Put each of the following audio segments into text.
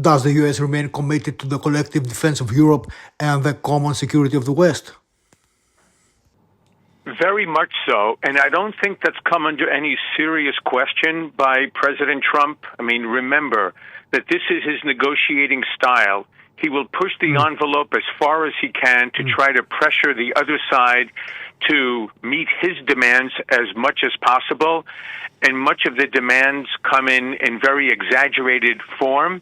does the US remain committed to the collective defense of Europe and the common security of the West? Very much so, and I don't think that's come under any serious question by President Trump. I mean, remember that this is his negotiating style. He will push the envelope as far as he can to try to pressure the other side to meet his demands as much as possible, and much of the demands come in very exaggerated form.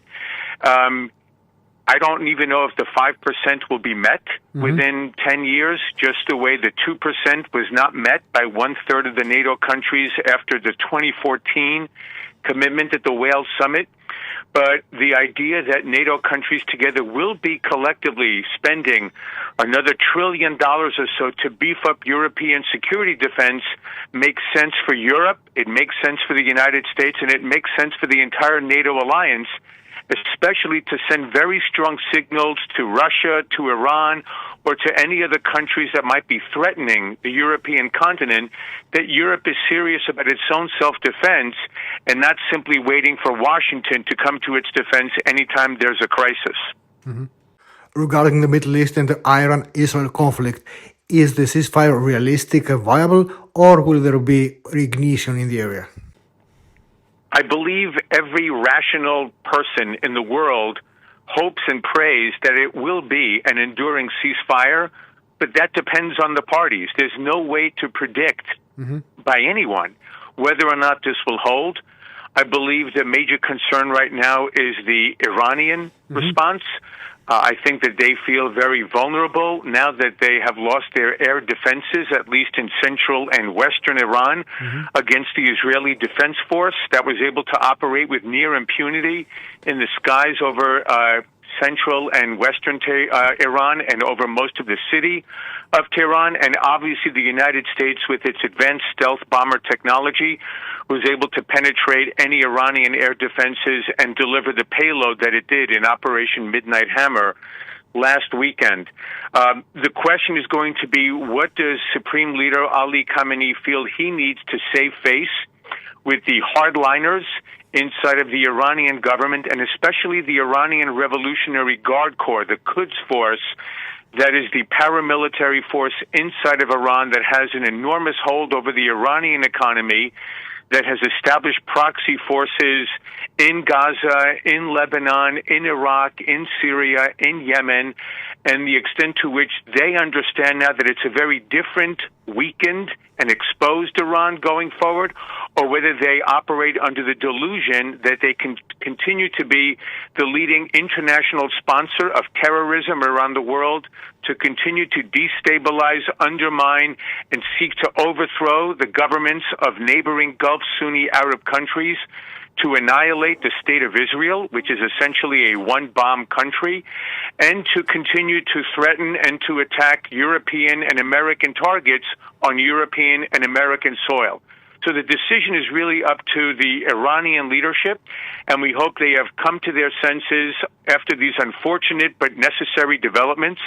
I don't even know if the 5% will be met within 10 years, just the way the 2% was not met by 1/3 of the NATO countries after the 2014 commitment at the Wales Summit. But the idea that NATO countries together will be collectively spending another $1 trillion or so to beef up European security defense makes sense for Europe, it makes sense for the United States, and it makes sense for the entire NATO alliance, especially to send very strong signals to Russia, to Iran, or to any other countries that might be threatening the European continent, that Europe is serious about its own self-defense and not simply waiting for Washington to come to its defense anytime there's a crisis. Regarding the Middle East and the Iran-Israel conflict, is the ceasefire realistic and viable, or will there be reignition in the area? I believe every rational person in the world hopes and prays that it will be an enduring ceasefire, but that depends on the parties. There's no way to predict by anyone whether or not this will hold. I believe the major concern right now is the Iranian response. I think that they feel very vulnerable now that they have lost their air defenses, at least in central and western Iran, against the Israeli Defense Force that was able to operate with near impunity in the skies over central and western Iran and over most of the city of Tehran. And obviously the United States, with its advanced stealth bomber technology, was able to penetrate any Iranian air defenses and deliver the payload that it did in Operation Midnight Hammer last weekend. The question is going to be, what does Supreme Leader Ali Khamenei feel he needs to save face with the hardliners inside of the Iranian government, and especially the Iranian Revolutionary Guard Corps, the Quds Force, that is the paramilitary force inside of Iran that has an enormous hold over the Iranian economy, that has established proxy forces in Gaza, in Lebanon, in Iraq, in Syria, in Yemen, and the extent to which they understand now that it's a very different, weakened, and exposed Iran going forward, or whether they operate under the delusion that they can continue to be the leading international sponsor of terrorism around the world, to continue to destabilize, undermine, and seek to overthrow the governments of neighboring Gulf Sunni Arab countries, to annihilate the state of Israel, which is essentially a one-bomb country, and to continue to threaten and to attack European and American targets on European and American soil. So the decision is really up to the Iranian leadership, and we hope they have come to their senses after these unfortunate but necessary developments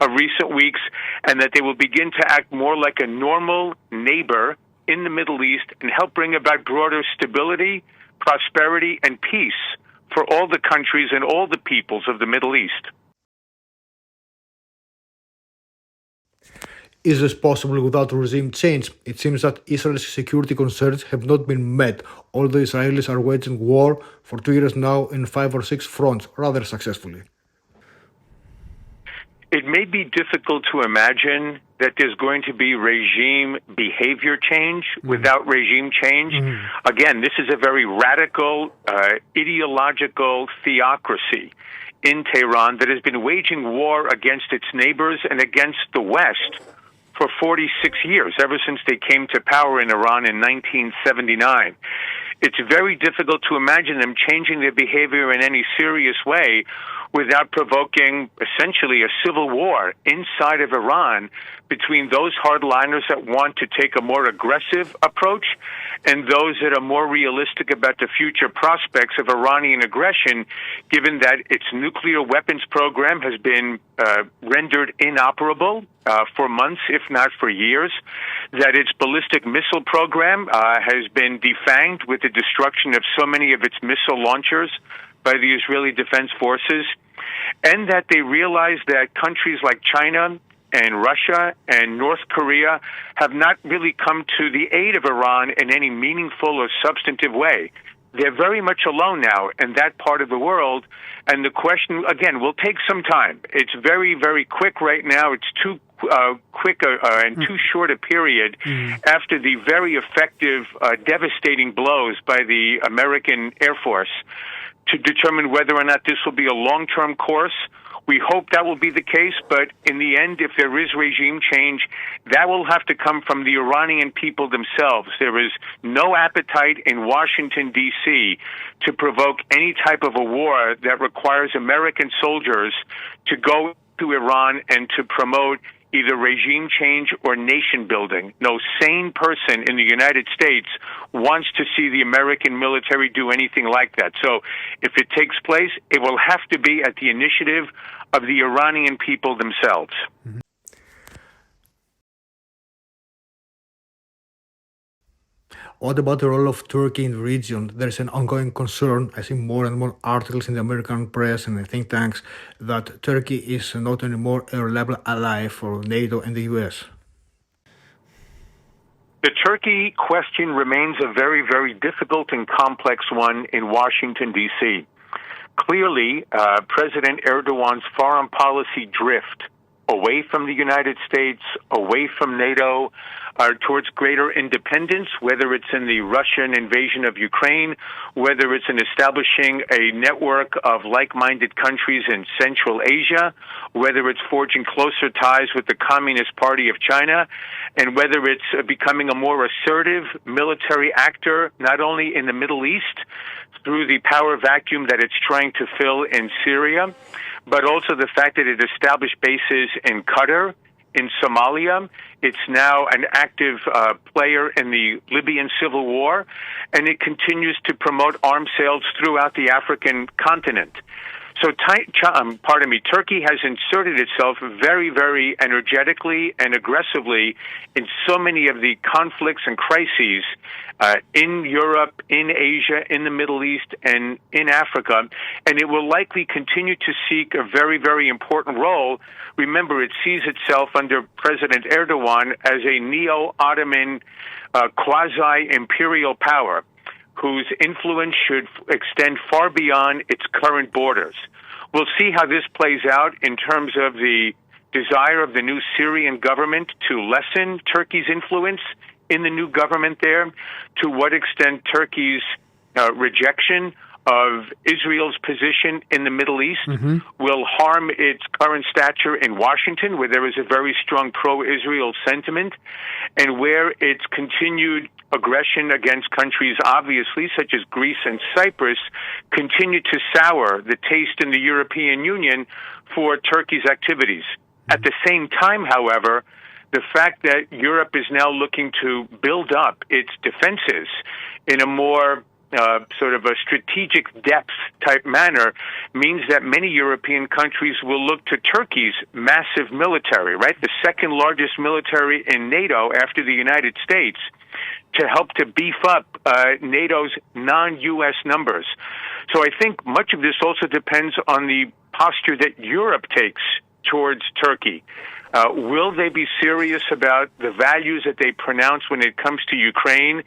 of recent weeks, and that they will begin to act more like a normal neighbor in the Middle East and help bring about broader stability, prosperity, and peace for all the countries and all the peoples of the Middle East. Is this possible without regime change? It seems that Israel's security concerns have not been met, although Israelis are waging war for 2 years now in 5 or 6 fronts, rather successfully. It may be difficult to imagine that there's going to be regime behavior change without regime change. Again, this is a very radical, ideological theocracy in Tehran that has been waging war against its neighbors and against the West for 46 years, ever since they came to power in Iran in 1979. It's very difficult to imagine them changing their behavior in any serious way without provoking essentially a civil war inside of Iran between those hardliners that want to take a more aggressive approach and those that are more realistic about the future prospects of Iranian aggression, given that its nuclear weapons program has been rendered inoperable for months, if not for years, that its ballistic missile program has been defanged with the destruction of so many of its missile launchers by the Israeli Defense Forces, and that they realize that countries like China and Russia and North Korea have not really come to the aid of Iran in any meaningful or substantive way. They're very much alone now in that part of the world, and the question, again, will take some time. It's very, very quick right now. It's too quick and too short a period after the very effective, devastating blows by the American Air Force to determine whether or not this will be a long-term course. We hope that will be the case, but in the end, if there is regime change, that will have to come from the Iranian people themselves. There is no appetite in Washington, D.C. to provoke any type of a war that requires American soldiers to go to Iran and to promote either regime change or nation building. No sane person in the United States wants to see the American military do anything like that. So if it takes place, it will have to be at the initiative of the Iranian people themselves. What about the role of Turkey in the region? There's an ongoing concern, I see more and more articles in the American press and the think tanks, that Turkey is not anymore a reliable ally for NATO and the US. The Turkey question remains a very, very difficult and complex one in Washington, D.C. Clearly, President Erdogan's foreign policy drift away from the United States, away from NATO, towards greater independence, whether it's in the Russian invasion of Ukraine, whether it's in establishing a network of like-minded countries in Central Asia, whether it's forging closer ties with the Communist Party of China, and whether it's becoming a more assertive military actor, not only in the Middle East, through the power vacuum that it's trying to fill in Syria, but also the fact that it established bases in Qatar, in Somalia. It's now an active player in the Libyan civil war, and it continues to promote arms sales throughout the African continent. So, Turkey has inserted itself very, very energetically and aggressively in so many of the conflicts and crises in Europe, in Asia, in the Middle East, and in Africa, and it will likely continue to seek a very, very important role. Remember, it sees itself under President Erdogan as a neo-Ottoman quasi-imperial power whose influence should extend far beyond its current borders. We'll see how this plays out in terms of the desire of the new Syrian government to lessen Turkey's influence in the new government there, to what extent Turkey's rejection of Israel's position in the Middle East will harm its current stature in Washington, where there is a very strong pro-Israel sentiment, and where its continued aggression against countries, obviously, such as Greece and Cyprus, continue to sour the taste in the European Union for Turkey's activities. At the same time, however, the fact that Europe is now looking to build up its defenses in a more sort of a strategic depth type manner means that many European countries will look to Turkey's massive military, right? The second largest military in NATO after the United States, to help to beef up NATO's non-U.S. numbers. So I think much of this also depends on the posture that Europe takes towards Turkey. Will they be serious about the values that they pronounce when it comes to Ukraine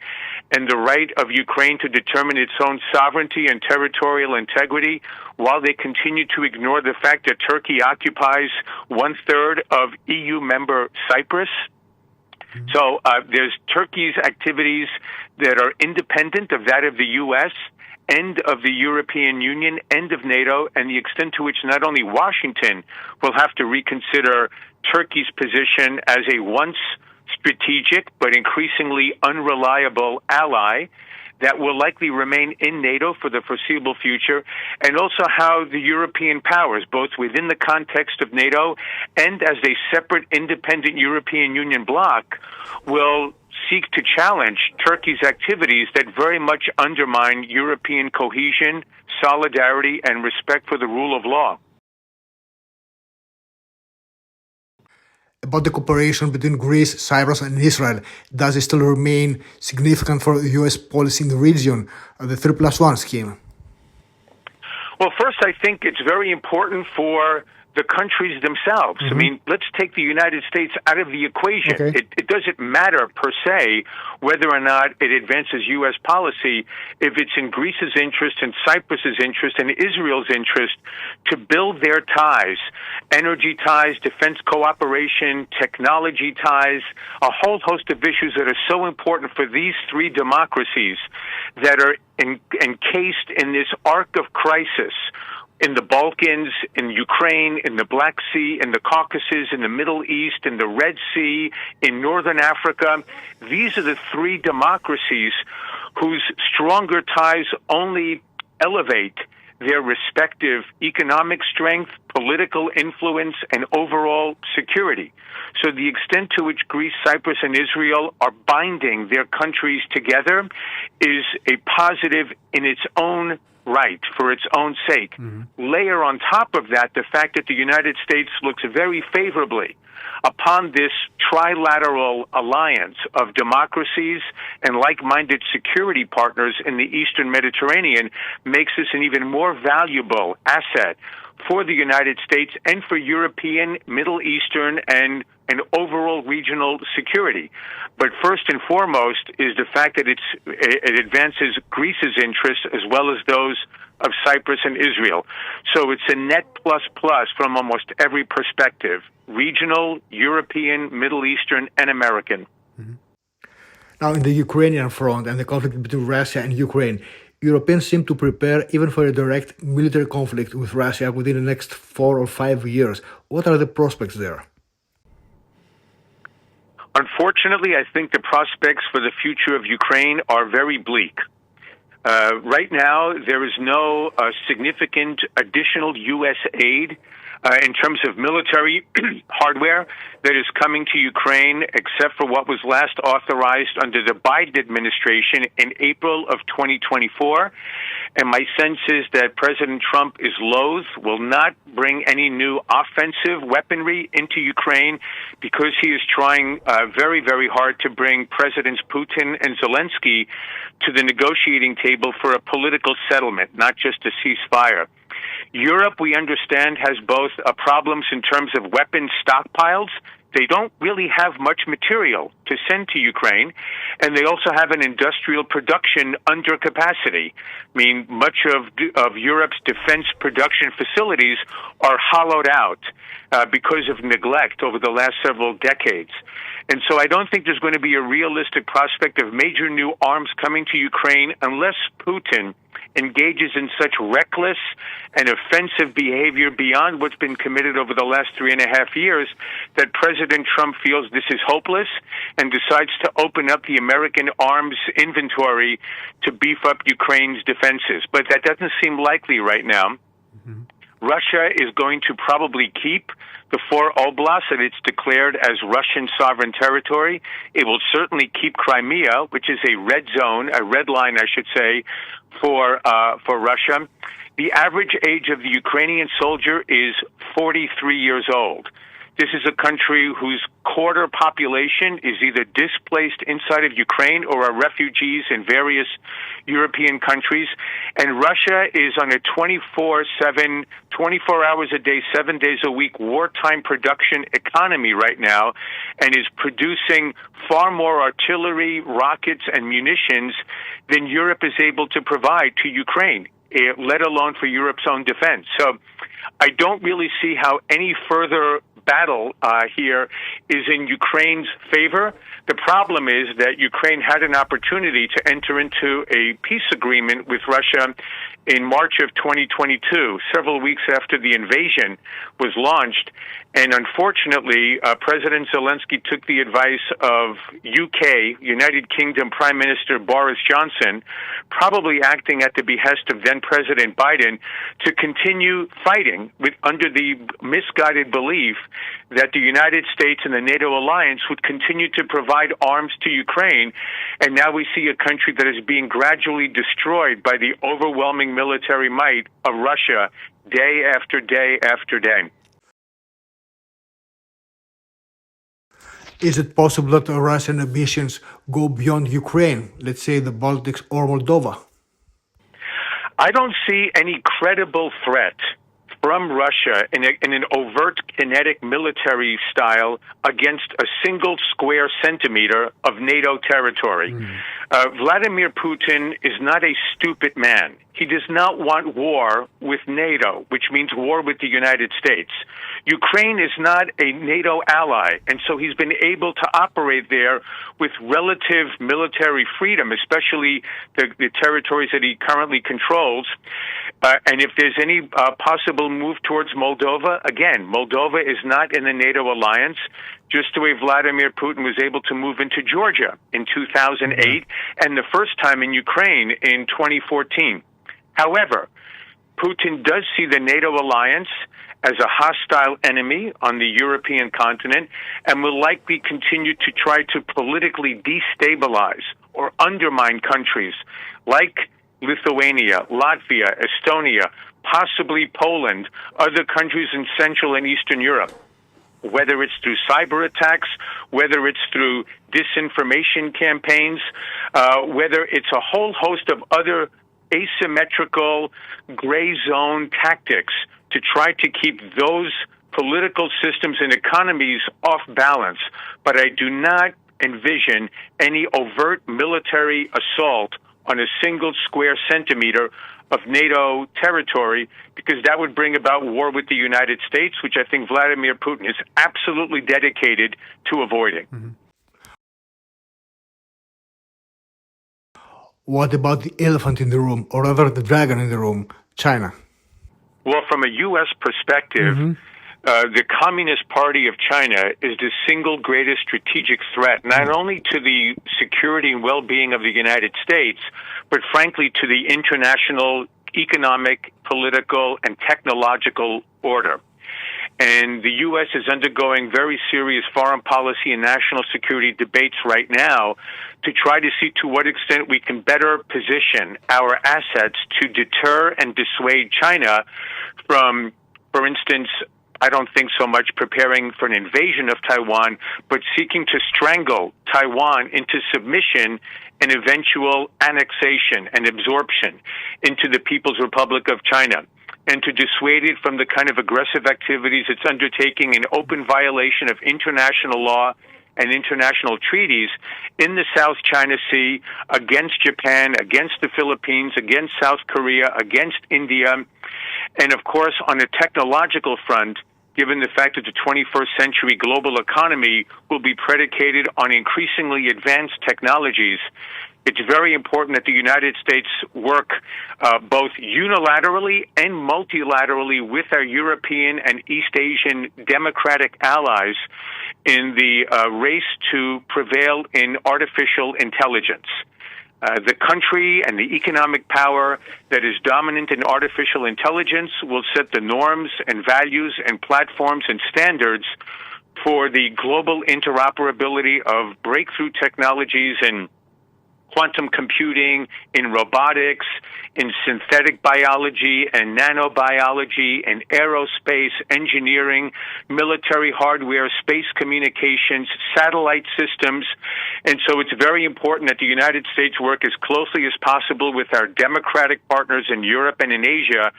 and the right of Ukraine to determine its own sovereignty and territorial integrity, while they continue to ignore the fact that Turkey occupies 1/3 of EU member Cyprus? So there's Turkey's activities that are independent of that of the U.S., end of the European Union, end of NATO, and the extent to which not only Washington will have to reconsider Turkey's position as a once strategic but increasingly unreliable ally that will likely remain in NATO for the foreseeable future, and also how the European powers, both within the context of NATO and as a separate independent European Union bloc, will seek to challenge Turkey's activities that very much undermine European cohesion, solidarity, and respect for the rule of law. About the cooperation between Greece, Cyprus, and Israel, does it still remain significant for U.S. policy in the region, the 3+1 scheme? Well, first, I think it's very important for the countries themselves. I mean, let's take the United States out of the equation. Okay. It doesn't matter per se whether or not it advances U.S. policy if it's in Greece's interest and Cyprus's interest and Israel's interest to build their ties, energy ties, defense cooperation, technology ties, a whole host of issues that are so important for these three democracies that are encased in this arc of crisis in the Balkans, in Ukraine, in the Black Sea, in the Caucasus, in the Middle East, in the Red Sea, in Northern Africa. These are the three democracies whose stronger ties only elevate their respective economic strength, political influence, and overall security. So the extent to which Greece, Cyprus, and Israel are binding their countries together is a positive in its own right, for its own sake. Layer on top of that the fact that the United States looks very favorably upon this trilateral alliance of democracies and like-minded security partners in the Eastern Mediterranean makes this an even more valuable asset for the United States and for European, Middle Eastern, and overall regional security. But first and foremost is the fact that it advances Greece's interests as well as those of Cyprus and Israel. So it's a net plus from almost every perspective: regional, European, Middle Eastern, and American. Now, in the Ukrainian front and the conflict between Russia and Ukraine, Europeans seem to prepare even for a direct military conflict with Russia within the next 4 or 5 years. What are the prospects there? Unfortunately, I think the prospects for the future of Ukraine are very bleak. Right now, there is no significant additional U.S. aid in terms of military hardware that is coming to Ukraine, except for what was last authorized under the Biden administration in April of 2024. And my sense is that President Trump is loath, will not bring any new offensive weaponry into Ukraine because he is trying very, very hard to bring Presidents Putin and Zelensky to the negotiating table for a political settlement, not just a ceasefire. Europe, we understand, has both problems in terms of weapons stockpiles. They don't really have much material to send to Ukraine, and they also have an industrial production under capacity. I mean, much of Europe's defense production facilities are hollowed out because of neglect over the last several decades. And so I don't think there's going to be a realistic prospect of major new arms coming to Ukraine unless Putin engages in such reckless and offensive behavior beyond what's been committed over the last 3.5 years that President Trump feels this is hopeless and decides to open up the American arms inventory to beef up Ukraine's defenses. But that doesn't seem likely right now. Russia is going to probably keep the 4 oblasts that it's declared as Russian sovereign territory. It will certainly keep Crimea, which is a red zone, a red line, I should say, for Russia. The average age of the Ukrainian soldier is 43 years old. This is a country whose quarter population is either displaced inside of Ukraine or are refugees in various European countries. And Russia is on a 24/7, 24 hours a day, 7 days a week wartime production economy right now and is producing far more artillery, rockets, and munitions than Europe is able to provide to Ukraine, let alone for Europe's own defense. So I don't really see how any further battle here is in Ukraine's favor. The problem is that Ukraine had an opportunity to enter into a peace agreement with Russia in March of 2022, several weeks after the invasion was launched. And unfortunately, President Zelensky took the advice of UK, United Kingdom Prime Minister Boris Johnson, probably acting at the behest of then President Biden, to continue fighting under the misguided belief that the United States and the NATO alliance would continue to provide arms to Ukraine. And now we see a country that is being gradually destroyed by the overwhelming military might of Russia day after day after day. Is it possible that Russian ambitions go beyond Ukraine, let's say the Baltics or Moldova? I don't see any credible threat from Russia in an overt kinetic military style against a single square centimeter of NATO territory. Vladimir Putin is not a stupid man. He does not want war with NATO, which means war with the United States. Ukraine is not a NATO ally, and so he's been able to operate there with relative military freedom, especially the territories that he currently controls. And if there's any possible move towards Moldova, again, Moldova is not in the NATO alliance, just the way Vladimir Putin was able to move into Georgia in 2008 and the first time in Ukraine in 2014. However, Putin does see the NATO alliance as a hostile enemy on the European continent and will likely continue to try to politically destabilize or undermine countries like Lithuania, Latvia, Estonia, possibly Poland, other countries in Central and Eastern Europe, whether it's through cyber attacks, whether it's through disinformation campaigns, whether it's a whole host of other asymmetrical gray zone tactics to try to keep those political systems and economies off balance. But I do not envision any overt military assault on a single square centimeter of NATO territory, because that would bring about war with the United States, which I think Vladimir Putin is absolutely dedicated to avoiding. What about the elephant in the room, or rather the dragon in the room, China? Well, from a U.S. perspective, the Communist Party of China is the single greatest strategic threat, not only to the security and well-being of the United States, but frankly to the international economic, political, and technological order. And the U.S. is undergoing very serious foreign policy and national security debates right now to try to see to what extent we can better position our assets to deter and dissuade China from, for instance, I don't think so much preparing for an invasion of Taiwan, but seeking to strangle Taiwan into submission and eventual annexation and absorption into the People's Republic of China, and to dissuade it from the kind of aggressive activities it's undertaking in open violation of international law and international treaties in the South China Sea against Japan, against the Philippines, against South Korea, against India, and of course on a technological front, given the fact that the 21st century global economy will be predicated on increasingly advanced technologies. It's very important that the United States work both unilaterally and multilaterally with our European and East Asian democratic allies in the race to prevail in artificial intelligence. The country and the economic power that is dominant in artificial intelligence will set the norms and values and platforms and standards for the global interoperability of breakthrough technologies in quantum computing, in robotics, in synthetic biology and nanobiology, and aerospace, engineering, military hardware, space communications, satellite systems. And so it's very important that the United States work as closely as possible with our democratic partners in Europe and in Asia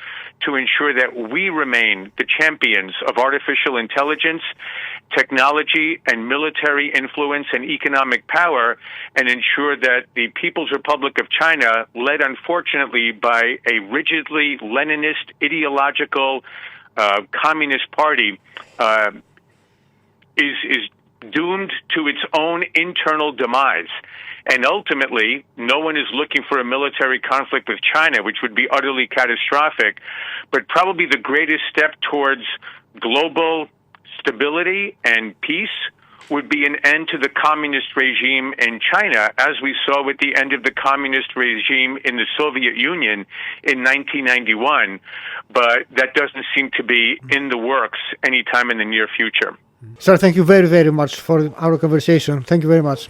to ensure that we remain the champions of artificial intelligence, technology, and military influence and economic power, and ensure that the People's Republic of China, led unfortunately by a rigidly Leninist ideological communist party, is doomed to its own internal demise. And ultimately, no one is looking for a military conflict with China, which would be utterly catastrophic, but probably the greatest step towards global stability and peace would be an end to the communist regime in China, as we saw with the end of the communist regime in the Soviet Union in 1991. But that doesn't seem to be in the works anytime in the near future. Sir, thank you very, very much for our conversation. Thank you very much.